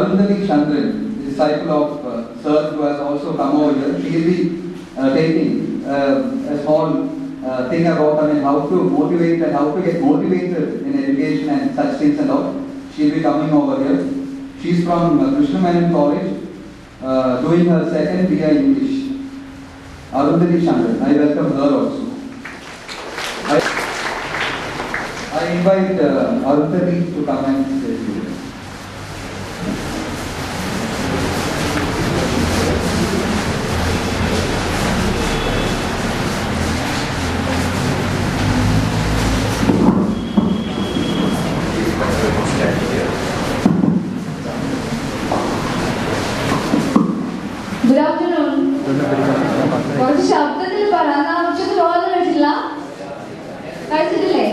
Arundhati Chandran, the disciple of Sir, who has also come over here. She will be taking a small thing about how to motivate and how to get motivated in education and such things and all. She will be coming over here. She is from Krishna Menon College, doing her second BA in English. Arundhati Chandran, I welcome her also. I invite Arundhati to come and say to you. Good afternoon. കുറച്ച് ശബ്ദത്തിൽ പറയാൻ ഉച്ചക്ക് ചോറ് കഴിച്ചില്ല കഴിച്ചിട്ടില്ലേ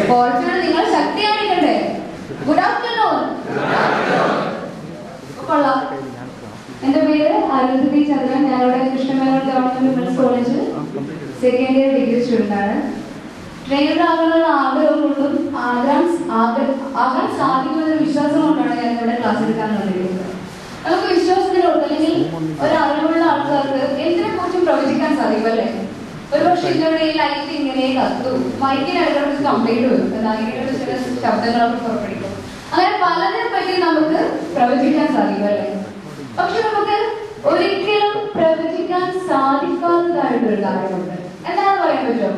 കുറച്ചുകൂടെ നിങ്ങൾ ശക്തി കാണിക്കണ്ടേ? Good afternoon. കൊള്ളാം. എന്റെ പേര് അരുന്ധതി ചന്ദ്രൻ. ഞാനിവിടെ Krishna Menon government women's college second year degree student ആണ്. ട്രെയിനർ ആകാനുള്ള ആഗ്രഹം കൊണ്ടും ആകാൻ സാധിക്കുമെന്ന വിശ്വാസം കൊണ്ടാണ് ഞാൻ ഇവിടെ ക്ലാസ് എടുക്കാൻ വന്നിരിക്കുന്നത്. നമുക്ക് വിശ്വാസത്തിലോട്ട് അല്ലെങ്കിൽ ഒരറിവുള്ള ആൾക്കാർക്ക് എന്തിനെ കുറിച്ചും പ്രവചിക്കാൻ സാധിക്കും അല്ലേ? ഒരുപക്ഷെ ഇതിലൂടെ ഈ ലൈറ്റ് ഇങ്ങനെ കത്തും, മൈക്കിനടുത്ത് കംപ്ലൈന്റ് വരും, ഇങ്ങനെയുള്ള ചില ശബ്ദങ്ങളൊക്കെ പുറപ്പെടുവിക്കും. അങ്ങനെ പലതിനെ പറ്റി നമുക്ക് പ്രവചിക്കാൻ സാധിക്കും അല്ലേ? പക്ഷെ നമുക്ക് ഒരിക്കലും പ്രവചിക്കാൻ സാധിക്കാത്തതായിട്ടൊരു കാര്യമുണ്ട്. എന്താണെന്ന് പറയാൻ പറ്റുമോ?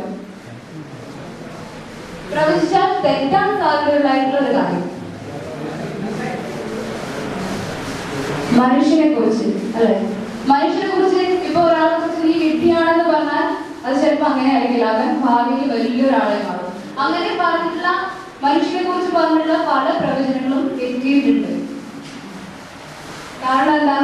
പ്രവചിച്ചാൽ തെറ്റാൻ സാധ്യതയുള്ളതായിട്ടുള്ള ഒരു കാര്യം മനുഷ്യനെ കുറിച്ച് അല്ലെ? മനുഷ്യനെ കുറിച്ച് ഇപ്പൊ ഒരാളെ കുറിച്ച് നീ വിഡ്ഢിയാണെന്ന് പറഞ്ഞാൽ അത് ചിലപ്പോ അങ്ങനെ ആയിരിക്കില്ല, അവൻ ഭാവിയിൽ വലിയൊരാളെ മാറും. അങ്ങനെ പറഞ്ഞിട്ടുള്ള മനുഷ്യനെ കുറിച്ച് പറഞ്ഞിട്ടുള്ള പല പ്രവചനങ്ങളും എത്തിയിട്ടുണ്ട്. കാരണം എന്താ?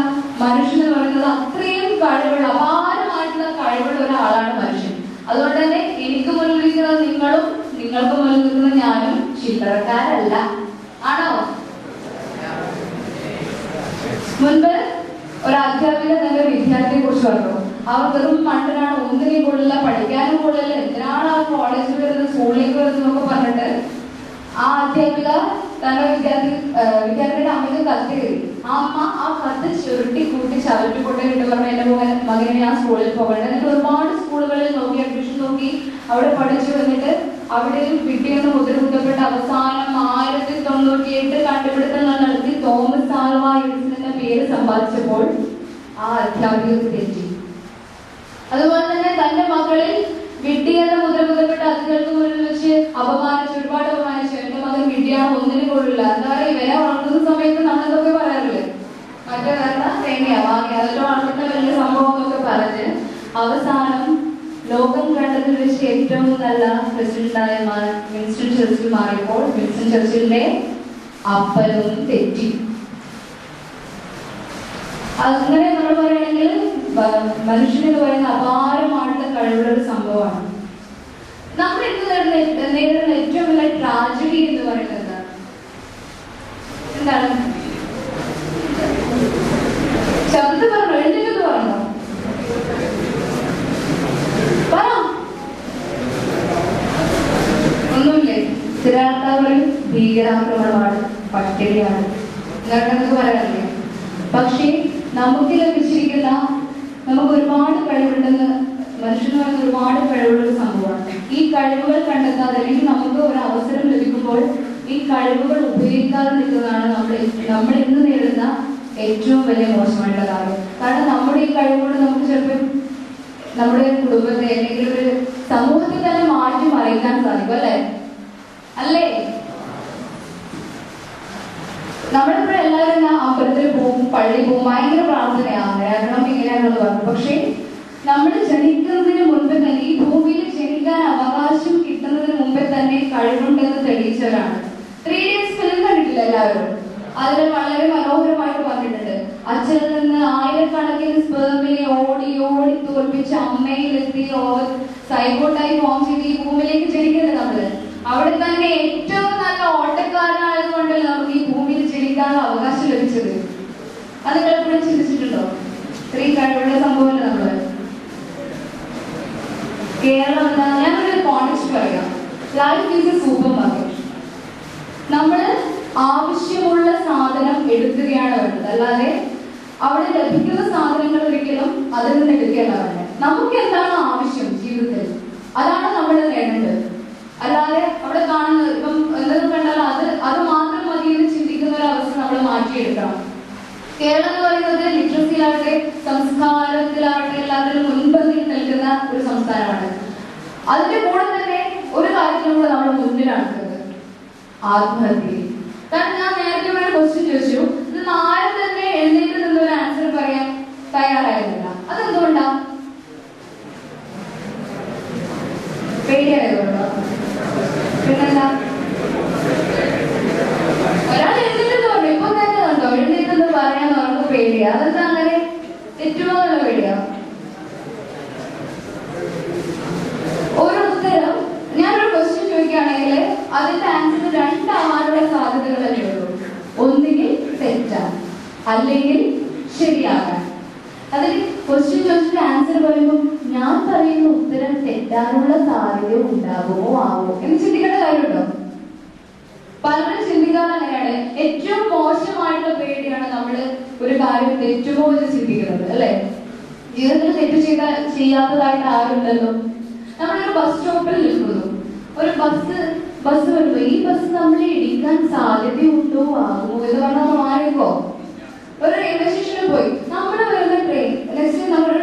മനുഷ്യൻ എന്ന് പറയുന്നത് അത്രയും കഴിവുള്ള അപാരമായിട്ടുള്ള കഴിവുള്ള ഒരാളാണ് മനുഷ്യൻ. അതുകൊണ്ട് തന്നെ എനിക്ക് മുന്നിൽ നിൽക്കുന്ന നിങ്ങളും നിങ്ങൾക്ക് മുന്നിൽ നിൽക്കുന്ന ഞാനും ചില്ലറക്കാരല്ല. ആണോ? മുൻപ് ഒരു അധ്യാപിക തന്റെ വിദ്യാർത്ഥിയെ കുറിച്ച് പറഞ്ഞു, അവർ വെറും മണ്ടനാണ്, ഒന്നിനെയും കൊള്ളില്ല, പഠിക്കാനും കൊള്ളില്ല, എന്തിനാണ് ആ കോളേജിൽ വരുന്നത്, സ്കൂളിലേക്ക് വരുന്നത് എന്നൊക്കെ പറഞ്ഞിട്ട് ആ അധ്യാപിക തന്റെ വിദ്യാർത്ഥിയുടെ അമ്മയ്ക്ക് കത്ത് കയറി. ആ അമ്മ ആ കത്ത് ചുരുട്ടി കൂട്ടി ചവിട്ടി കൊണ്ടുപോയിട്ട് പറഞ്ഞു, എന്റെ മകനെ ഞാൻ സ്കൂളിൽ പോകണ്ട. എന്നിട്ട് ഒരുപാട് സ്കൂളുകളിൽ നോക്കി, അഡ്മിഷൻ നോക്കി, അവിടെ പഠിച്ചു വന്നിട്ട് അവിടെയും വിട്ടിയെന്ന് മുദ്രകുത്തപ്പെട്ട അവസാനം 1098 കണ്ടുപിടുത്തങ്ങൾ നടത്തി തോമസ് ആൽവ എഡിസൺ എന്ന പേര് സമ്പാദിച്ചപ്പോൾ ആ അധ്യാപികക്ക് തെറ്റി. അതുപോലെ തന്നെ തന്റെ മക്കളിൽ വിഡ്ഢിയെന്ന മുദ്രകുത്തപ്പെട്ട അതിഥികൾക്ക് മുന്നിൽ വെച്ച് അപമാനിച്ചു, ഒരുപാട് അപമാനിച്ചു. എന്റെ മകൻ വിഡ്ഢിയാണ്, ഒന്നിനും കൊള്ളില്ല. എന്താ പറയുക, ഇവരെ വളർത്തുന്ന സമയത്ത് നമ്മളെന്തൊക്കെ പറയാറില്ലേ, മറ്റേ കാരണം തേങ്ങ വാങ്ങി അതെല്ലാം വളർത്തുന്ന വലിയ സംഭവം എന്നൊക്കെ പറഞ്ഞ് അവസാനം ലോകം കണ്ടതിൽ വെച്ച് ഏറ്റവും നല്ല പ്രസിഡന്റായ വിൻസ്റ്റൺ ചർച്ചിൽ മാറിയപ്പോൾ വിൻസ്റ്റൺ ചർച്ചിലിന്റെ അപ്പനും തെറ്റി. അങ്ങനെ നമ്മൾ പറയുകയാണെങ്കിൽ മനുഷ്യനെന്ന് പറയുന്ന അപാരമായിട്ടുള്ള കഴിവുള്ള ഒരു സംഭവമാണ്. നമ്മൾ ഇന്ന് നേരിടുന്ന ഏറ്റവും വലിയ ട്രാജഡി എന്ന് പറയുന്നത് എന്താണ്? ശബ്ദം പറഞ്ഞോ, എഴുതിട്ട് പറഞ്ഞോ, പറ. ഒന്നുമില്ലേ? ചില ആൾക്കാർ പറയും ഭീകരാക്രമണമാണ്, പട്ടിണിയാണ്, എന്നൊക്കെ പറയാറില്ലേ? പക്ഷേ നമുക്ക് ലഭിച്ചിരിക്കുന്ന, നമുക്ക് ഒരുപാട് കഴിവുണ്ടെന്ന്, മനുഷ്യന് പറയുന്ന ഒരുപാട് കഴിവുള്ള ഒരു സംഭവമാണ്. ഈ കഴിവുകൾ കണ്ടെത്താതെ അല്ലെങ്കിൽ നമുക്ക് ഒരു അവസരം ലഭിക്കുമ്പോൾ ഈ കഴിവുകൾ ഉപയോഗിക്കാതെ നിൽക്കുന്നതാണ് നമ്മൾ ഇന്ന് നേരിടുന്ന ഏറ്റവും വലിയ മോശമായിട്ടുള്ള കാര്യം. കാരണം നമ്മുടെ ഈ കഴിവുകൾ നമുക്ക് ചിലപ്പോൾ നമ്മുടെ കുടുംബത്തെ അല്ലെങ്കിൽ ഒരു സമൂഹത്തെ തന്നെ മാറ്റി മറിക്കാൻ സാധിക്കും അല്ലേ? നമ്മളിപ്പോൾ എല്ലാവരും അമ്പലത്തിൽ പോകും, പള്ളി പോകും, ഭയങ്കര പ്രാർത്ഥനയാണ്, ആകണം ഇങ്ങനെയാണെന്ന് പറഞ്ഞു. പക്ഷെ നമ്മൾ ജനിക്കുന്നതിന് മുൻപ് തന്നെ, ഈ ഭൂമിയിൽ ജനിക്കാൻ അവകാശം കിട്ടുന്നതിന് മുമ്പേ തന്നെ കഴിവുണ്ടെന്ന് തെളിയിച്ചവരാണ്. 3 Idiots ഫിലിം കണ്ടിട്ടില്ല എല്ലാവരും? അതിൽ വളരെ മനോഹരമായിട്ട് പറഞ്ഞിട്ടുണ്ട്, അച്ഛനിൽ നിന്ന് ആയിരക്കണക്കിന് സ്പേമിനെ ഓടി ഓടി തോൽപ്പിച്ച് അമ്മയിലെത്തി സൈബോട്ടായി ഫോം ചെയ്ത് ഈ ഭൂമിയിലേക്ക് ജനിക്കുന്നത് നമ്മള്. അവിടെ തന്നെ ഏറ്റവും നല്ല ഓട്ടക്കാരനായതുകൊണ്ടല്ല നമുക്ക് ഈ ഭൂമിയിൽ ജനിക്കാൻ അവകാശം ലഭിച്ചത്. അത് നിങ്ങൾ എപ്പോഴും ചിന്തിച്ചിട്ടുണ്ടോ? ഇത്രയും കഴിവുള്ള സംഭവമല്ല നമ്മള്. കേരളം എന്താ, ഞാനൊരു കോൺടെക്സ്റ്റ് പറയാം. Life is A super market. നമ്മള് ആവശ്യമുള്ള സാധനം എടുക്കുകയാണ് വേണ്ടത്. അല്ലാതെ അവിടെ ലഭിക്കുന്ന സാധനങ്ങൾ ഒരിക്കലും അതിൽ നിന്ന് എടുക്കുകയല്ല വേണ്ടത്. നമുക്ക് എന്താണ് ആവശ്യം ജീവിതത്തിൽ, അതാണ് നമ്മൾ നേടേണ്ടത്. അല്ലാതെ അവിടെ കാണുന്നത് ഇപ്പം എന്തെന്ന് കണ്ടാൽ അത് മാത്രം മതി എന്ന് ചിന്തിക്കുന്ന ഒരു അവസ്ഥ നമ്മൾ മാറ്റിയെടുക്കണം. കേരളം എന്ന് പറയുന്നത് ലിറ്ററസിയിലാവട്ടെ സംസ്കാരത്തിലാവട്ടെ എല്ലാത്തിനും മുൻപന്തിയിൽ നിൽക്കുന്ന ഒരു സംസ്ഥാനമാണ്. അതിന്റെ കൂടെ തന്നെ ഒരു കാര്യത്തിലും കൂടെ നമ്മൾ മുന്നിലാണ് നിൽക്കുന്നത്, ആത്മഹത്യ. കാരണം ഞാൻ നേരത്തെ ഒരു ക്വസ്റ്റ്യൻ ചോദിച്ചു, ഇത് ആരും തന്നെ എഴുന്നേറ്റ് നിന്നൊരു ആൻസർ പറയാൻ തയ്യാറായിരുന്നില്ല. അതെന്തുകൊണ്ടാ? പേടിയായതുകൊണ്ടോ? പിന്നെന്താ? ഒരാൾ എഴുന്നേറ്റ് പറഞ്ഞു, ഇപ്പൊ തന്നെ കണ്ടോ എഴുന്നേറ്റ് പറയാന്ന് പറഞ്ഞ പേടിയാ. അതെന്താ അങ്ങനെ? തെറ്റുമോ എന്നുള്ള പേടിയാ? ഒരു ഉത്തരം, ഞാനൊരു ക്വസ്റ്റ്യൻ ചോദിക്കുകയാണെങ്കിൽ അതിന്റെ ആൻസർ രണ്ടാവാനുള്ള സാധ്യതകളല്ലേ ഉള്ളൂ. ഒന്നുകിൽ തെറ്റാൻ, അല്ലെങ്കിൽ ശരിയാകാൻ. അതിൽ ക്വസ്റ്റ്യൻ ചോദിച്ചിട്ട് ആൻസർ പറയുമ്പോൾ ഞാൻ പറയുന്ന ഉത്തരം തെറ്റാനുള്ള സാധ്യത ഉണ്ടാകുമോ ആവോ എന്ന് ചിന്തിക്കേണ്ട കാര്യമുണ്ടോ? പലരും ചിന്തിക്കാതെ അങ്ങനെയാണ്. ഏറ്റവും മോശമായിട്ടുള്ള പേടിയാണ് നമ്മൾ ഒരു കാര്യം തെറ്റുമോ എന്ന് ചിന്തിക്കുന്നത്, അല്ലെ? ജീവിതത്തിൽ തെറ്റ് ചെയ്യാത്തതായിട്ട് ആരുണ്ടല്ലോ. നമ്മളൊരു ബസ് സ്റ്റോപ്പിൽ നിൽക്കുന്നു, ഒരു ബസ് വരുമ്പോ ഈ ബസ് നമ്മളെ ഇടിക്കാൻ സാധ്യതയുണ്ടോ ആകുമോ എന്ന് പറഞ്ഞാൽ നമ്മൾ മാറിക്കോ. ഒരു റെയിൽവേ സ്റ്റേഷനിൽ പോയി നമ്മുടെ വരുന്ന ട്രെയിൻ, നമ്മൾ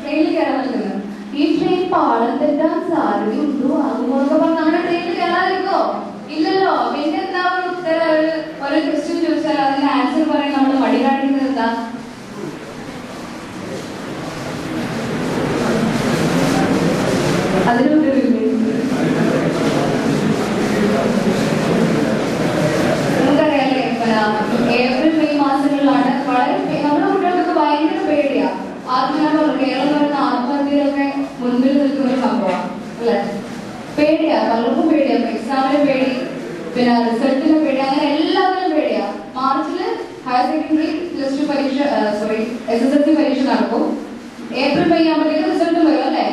ട്രെയിനിൽ കയറാൻ നിൽക്കുന്നത്, ഈ ട്രെയിൻ പാളം തെറ്റാൻ സാധ്യതയുണ്ടോ ആകുമോ എന്നൊക്കെ പറഞ്ഞ് നമ്മുടെ ട്രെയിനിൽ കയറാതിരിക്കോ? ഇല്ലല്ലോ. പിന്നെ എന്താ ഒരു ഉത്തരം, ഒരു ക്വസ്റ്റ്യൻ ചോദിച്ചാൽ അതിന്റെ ആൻസർ പറയാൻ നമ്മൾ മടി കാണിക്കുന്നത് എന്താ? അതിനുത്തരവില്ലേ? നമുക്കറിയാലേ, ഏപ്രിൽ മെയ് മാസങ്ങളിലാണ് വളരെ നമ്മുടെ കുട്ടികൾക്ക് ഭയങ്കര പേടിയാ. കേരളം എന്ന് പറയുന്ന ആത്മഹത്യയിലൊക്കെ മുൻപിൽ നിൽക്കുന്ന ഒരു സംഭവമാണ്, അല്ലെ? പേടിയാ, പലർക്കും പേടിയാ. എക്സാമിന് പേടി, പിന്നെ റിസൾട്ടിന് പേടി, അങ്ങനെ എല്ലാത്തിനും പേടിയാ. മാർച്ചില് ഹയർ സെക്കൻഡറി പ്ലസ് ടു പരീക്ഷ, SSLC പരീക്ഷ നടക്കും. ഏപ്രിൽ മെയ് ആകുമ്പോഴത്തേക്ക് റിസൾട്ടും വരും, അല്ലെ?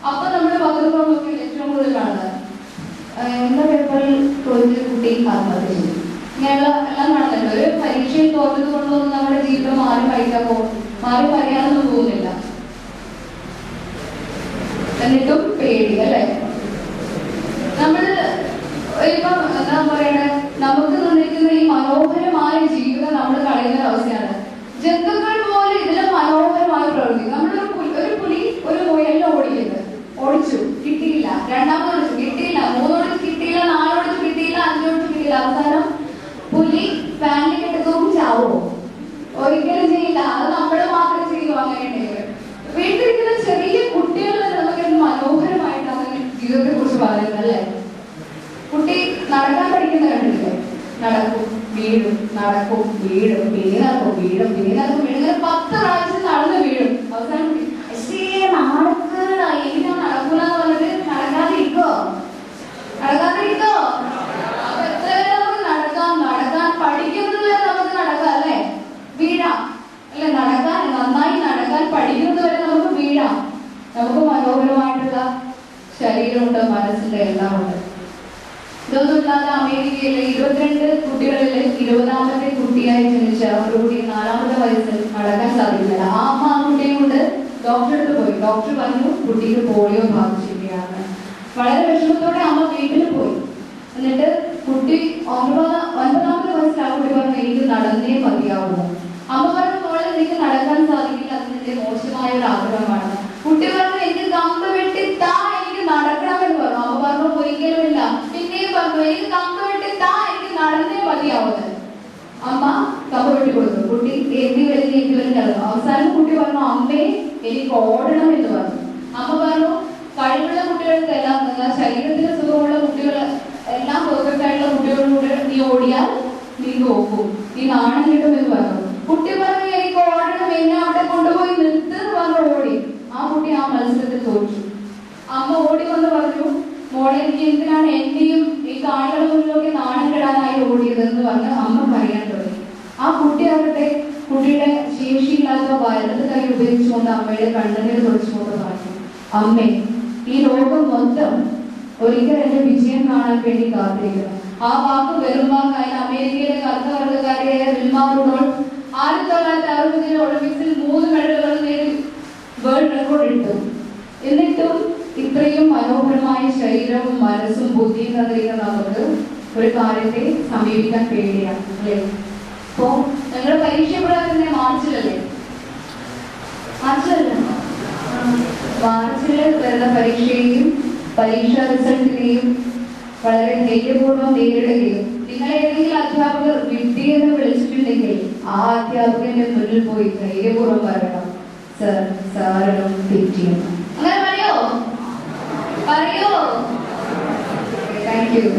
അപ്പൊ നമ്മുടെ പത്രങ്ങൾ നോക്കി ഏറ്റവും കൂടുതൽ കാണുന്നത് എന്താ പേപ്പറിൽ തോന്നിയ കുട്ടി ആത്മഹത്യ ചെയ്തു, ഇങ്ങനെയുള്ള എല്ലാം കാണുന്നുണ്ട്. ഒരു പരീക്ഷയിൽ തോറ്റത് കൊണ്ടൊന്നും നമ്മുടെ ജീവിതം മാറി പറയാനൊന്നും പോകുന്നില്ല. എന്നിട്ടും പേടി, അല്ലെ? നമ്മള് ഇപ്പം എന്താ പറയണേ, നമുക്ക് തന്നിരിക്കുന്ന ഈ മനോഹരമായ ജീവിതം നമ്മൾ കളയുന്ന അവസ്ഥയാണ്. ജന്തുക്കൾ പോലെ ഇതിലും മനോഹരമായി പ്രവർത്തിക്കും. ഒരു പുലി ഒരു മുയലിനെ ഓടിച്ചു, കിട്ടിയില്ല. രണ്ടാമത് ഓടിച്ചു, കിട്ടിയില്ല. മൂന്നോട് കിട്ടിയില്ല, നാലോട് കിട്ടിയില്ല, അഞ്ചോട് കിട്ടിയില്ല. അവസാനം പുലി ഫാനിൽ കിട്ടുന്നതും ചാവോ? ഒരിക്കലും ചെയ്യില്ല. അത് നമ്മൾ മാത്രം ചെയ്യും. അങ്ങനെ ഉണ്ടെങ്കിൽ വീട്ടിലിരിക്കുന്ന ചെറിയ കുട്ടികൾ നമുക്ക് മനോഹരമായിട്ടാണ് ജീവിതത്തെ കുറിച്ച് പറയുന്നത്, അല്ലേ? കുട്ടി നടക്കാൻ പഠിക്കുന്ന കണ്ടില്ലേ? നടക്കും വീഴും, നടക്കും വീഴും, പിന്നെ നടക്കും വീഴും, പിന്നെ നടക്കും വീഴും, ഇങ്ങനെ 10 പ്രാവശ്യം നടന്ന് വീഴും. അവസാനം എങ്ങനെയാ നടക്കൂലെന്ന് പറഞ്ഞിട്ട് നടക്കാതിരിക്കോ? അപ്പൊ എത്ര പേര് നമുക്ക് നടക്കാൻ പഠിക്കുന്നത് നമുക്ക് നടക്കാം, അല്ലെ? വീഴാം, അല്ലെ? നന്നായി നടക്കാൻ പഠിക്കുന്നത് വരെ നമുക്ക് വീഴാം. നമുക്ക് മനോഹരമായിട്ടുള്ള ശരീരമുണ്ട്, മനസ്സിന്റെ എല്ലാം ഉണ്ട്. ഇതൊന്നുമില്ലാതെ അമേരിക്കയിലെ 22 കുട്ടികളിൽ 20ാമത്തെ കുട്ടിയായി ജനിച്ച ഒരു കുട്ടി 4ാമത്തെ വയസ്സിൽ നടക്കാൻ സാധിക്കില്ല. ആ അമ്മ ആ കുട്ടിയെ കൊണ്ട് ഡോക്ടറെ അടുത്ത് പോയി. ഡോക്ടർ പറഞ്ഞു കുട്ടിക്ക് പോളിയോ ബാധിച്ചിരിക്കുകയാണ്. വളരെ വിഷമത്തോടെ അമ്മ വീട്ടിൽ പോയി. എന്നിട്ട് കുട്ടി 9ാമത്തെ വയസ്സിൽ ആ കുട്ടി പറഞ്ഞു എനിക്ക് നടന്നേ മതിയാവുമോ? അമ്മ പറഞ്ഞു മോളെ എനിക്ക് നടക്കാൻ സാധിക്കില്ല, അതിന്റെ മോശമായ ഒരു ആഗ്രഹമാണ്. കുട്ടി പറഞ്ഞു എനിക്ക് കമ്പ് വെട്ടി താ, എനിക്ക് നടക്കണമെന്ന് പറഞ്ഞു. അമ്മ പറഞ്ഞു ഒരിക്കലും ഇല്ല. പിന്നെയും പറഞ്ഞു എനിക്ക് കമ്പ് വെട്ടി താ, എനിക്ക് നടന്നേ മതിയാവുന്നത്. അമ്മ കമ്പ് വെട്ടി കൊടുത്തു. കുട്ടി എന്തി വലിയ കിടന്നു. അവസാനം കുട്ടി പറഞ്ഞു അമ്മേ എനിക്ക് ഓടണം എന്ന് പറഞ്ഞു. അമ്മ പറഞ്ഞു കഴിവുള്ള കുട്ടികൾക്ക് എല്ലാം, ശരീരത്തിന് സുഖമുള്ള കുട്ടികൾ എല്ലാം പെർഫെക്റ്റ് ആയിട്ടുള്ള കുട്ടികളോട് നീ ഓടിയാൽ നീ നോക്കും, നീ നാണം കിട്ടുമെന്ന് പറഞ്ഞു. കുട്ടി പറഞ്ഞു എനിക്ക് ഓടണം, എന്നെ അവിടെ കൊണ്ടുപോയി നിർത്ത് പറഞ്ഞു ഓടി. ആ കുട്ടി ആ മത്സരത്തിൽ തോറ്റു. അമ്മ ഓടി വന്ന് പറഞ്ഞു മോളെ എനിക്ക് എന്തിനാണ് എന്റെയും ഈ കാണികളുടെ മുന്നിലൊക്കെ നാണം കെടാനായി ഓടിയതെന്ന് പറഞ്ഞ് അമ്മ പറയാൻ തുടങ്ങി. ആ കുട്ടിയാകട്ടെ കുട്ടിയുടെ ശേഷിയില്ലാത്ത വലത് കൈ ഉപയോഗിച്ചുകൊണ്ട് അമ്മയുടെ കണ്ണുനീർ തുടച്ചുകൊണ്ട് പറഞ്ഞു അമ്മേ ഈ ലോകം മൊത്തം ഒരിക്കൽ എന്റെ വിജയം കാണാൻ വേണ്ടി കാത്തിരിക്കണം. ആ വാക്ക് വെറും വാക്കായി. അമേരിക്കയിലെ കർത്തവർഗക്കാരിയായ വിൽമ റുഡോൾഫ് 1960 ഒളിമ്പിക്സിൽ 3 മെഡലുകൾ നേടി വേൾഡ് റെക്കോർഡ് ഇട്ടു. എന്നിട്ടും ഇത്രയും മനോഹരമായ ശരീരവും മനസ്സും ബുദ്ധിയും തന്നിരിക്കുന്ന നമുക്ക് ഒരു കാര്യത്തെ സമീപിക്കാൻ പേടിയാണ് അല്ലേ? അപ്പോ ഞങ്ങളുടെ പരീക്ഷപ്പെടാൻ മാർച്ചിലല്ലേ? മാർച്ചിൽ വരുന്ന പരീക്ഷയെയും പരീക്ഷാ റിസൾട്ടിനെയും വളരെ ധൈര്യപൂർവ്വം നേരിടുകയും നിങ്ങളെ ഏതെങ്കിലും അധ്യാപകർ വിദ്യയെന്ന് വിളിച്ചിട്ടുണ്ടെങ്കിൽ ആ അധ്യാപകന്റെ മുന്നിൽ പോയി ധൈര്യപൂർവ്വം പറയണം, സർ സാറിനും തെറ്റിയെന്ന്. അങ്ങനെ പറയോ? പറയോ? Thank you.